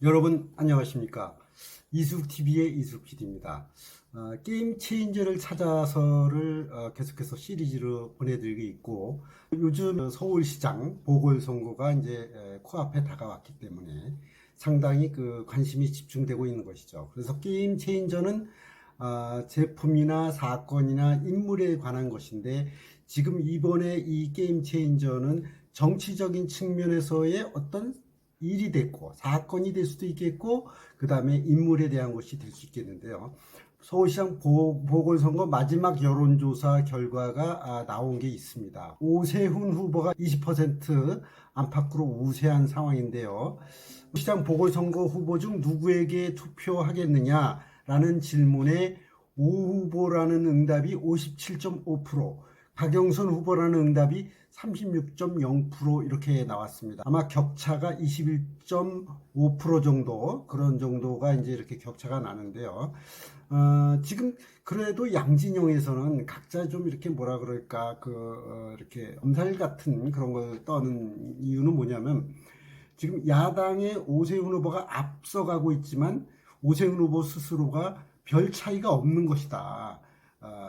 여러분 안녕하십니까? 이수TV의 이수PD입니다. 게임 체인저를 찾아서를 계속해서 시리즈로 보내드리고 있고, 요즘 서울시장 보궐선거가 이제 코앞에 다가왔기 때문에 상당히 그 관심이 집중되고 있는 것이죠. 그래서 게임 체인저는 제품이나 사건이나 인물에 관한 것인데, 지금 이번에 이 게임 체인저는 정치적인 측면에서의 어떤 일이 됐고 사건이 될 수도 있겠고, 그 다음에 인물에 대한 것이 될 수 있겠는데요. 서울시장 보궐선거 마지막 여론조사 결과가 나온 게 있습니다. 오세훈 후보가 20% 안팎으로 우세한 상황인데요. 시장 보궐선거 후보 중 누구에게 투표하겠느냐라는 질문에 오 후보라는 응답이 57.5%, 박영선 후보라는 응답이 36.0% 이렇게 나왔습니다. 아마 격차가 21.5% 정도, 그런 정도가 이제 이렇게 격차가 나는데요. 지금 그래도 양진영에서는 각자 좀 이렇게 뭐라 그럴까, 이렇게 엄살 같은 그런 걸 떠는 이유는 뭐냐면, 지금 야당의 오세훈 후보가 앞서가고 있지만 오세훈 후보 스스로가 별 차이가 없는 것이다.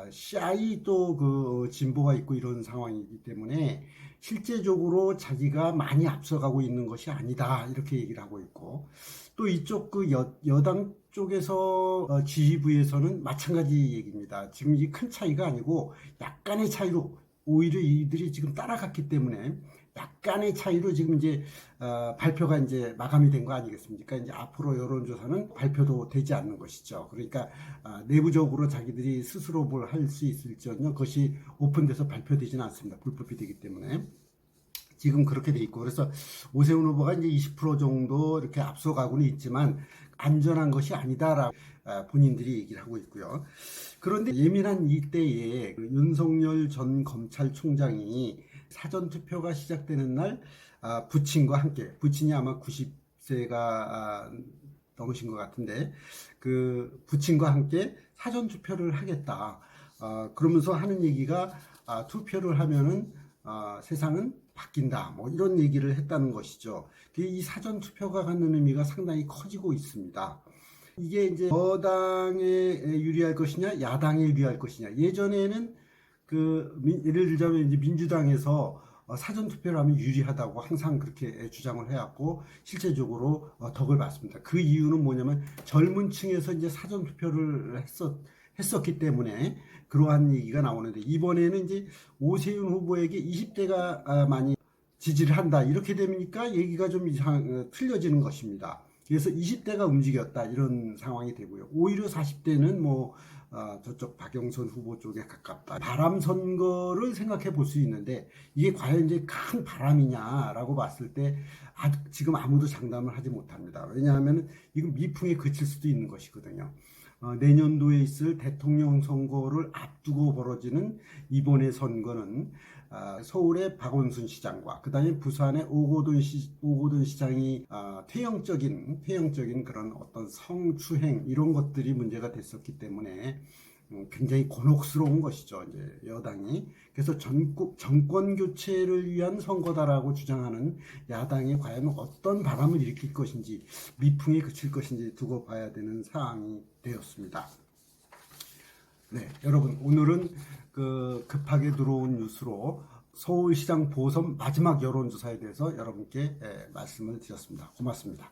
CI 또 그 진보가 있고 이런 상황이기 때문에 실제적으로 자기가 많이 앞서가고 있는 것이 아니다, 이렇게 얘기를 하고 있고, 또 이쪽 그 여당 쪽에서 지지부에서는 마찬가지 얘기입니다. 지금 이 큰 차이가 아니고 약간의 차이로 오히려 이들이 지금 따라갔기 때문에 약간의 차이로 지금 이제 발표가 이제 마감이 된 거 아니겠습니까? 이제 앞으로 여론조사는 발표도 되지 않는 것이죠. 그러니까 내부적으로 자기들이 스스로 뭘 할 수 있을지언정 그것이 오픈돼서 발표되지는 않습니다. 불법이 되기 때문에. 지금 그렇게 돼 있고, 그래서 오세훈 후보가 이제 20% 정도 이렇게 앞서가고는 있지만 안전한 것이 아니다라고 본인들이 얘기를 하고 있고요. 그런데 예민한 이때에 윤석열 전 검찰총장이 사전투표가 시작되는 날 부친과 함께, 부친이 아마 90세가 넘으신 것 같은데, 그 부친과 함께 사전투표를 하겠다. 그러면서 하는 얘기가 투표를 하면은 세상은 바뀐다, 뭐 이런 얘기를 했다는 것이죠. 이 사전 투표가 갖는 의미가 상당히 커지고 있습니다. 이게 이제 여당에 유리할 것이냐 야당에 유리할 것이냐. 예전에는 예를 들자면 이제 민주당에서 사전 투표를 하면 유리하다고 항상 그렇게 주장을 해왔고, 실제적으로 덕을 봤습니다. 그 이유는 뭐냐면 젊은 층에서 이제 사전 투표를 했었기 때문에 그러한 얘기가 나오는데, 이번에는 이제 오세훈 후보에게 20대가 많이 지지를 한다, 이렇게 되니까 얘기가 좀 틀려지는 것입니다. 그래서 20대가 움직였다, 이런 상황이 되고요. 오히려 40대는 뭐 저쪽 박영선 후보 쪽에 가깝다. 바람 선거를 생각해 볼 수 있는데, 이게 과연 이제 큰 바람이냐라고 봤을 때 지금 아무도 장담을 하지 못합니다. 왜냐하면 이건 미풍에 그칠 수도 있는 것이거든요. 내년도에 있을 대통령 선거를 앞두고 벌어지는 이번의 선거는 서울의 박원순 시장과 그 다음에 부산의 오거돈 시장이 퇴영적인 그런 어떤 성추행 이런 것들이 문제가 됐었기 때문에 굉장히 곤혹스러운 것이죠, 이제 여당이. 그래서 정권 교체를 위한 선거다라고 주장하는 야당이 과연 어떤 바람을 일으킬 것인지, 미풍에 그칠 것인지 두고 봐야 되는 상황이 되었습니다. 네, 여러분, 오늘은 급하게 들어온 뉴스로 서울시장 보선 마지막 여론조사에 대해서 여러분께 말씀을 드렸습니다. 고맙습니다.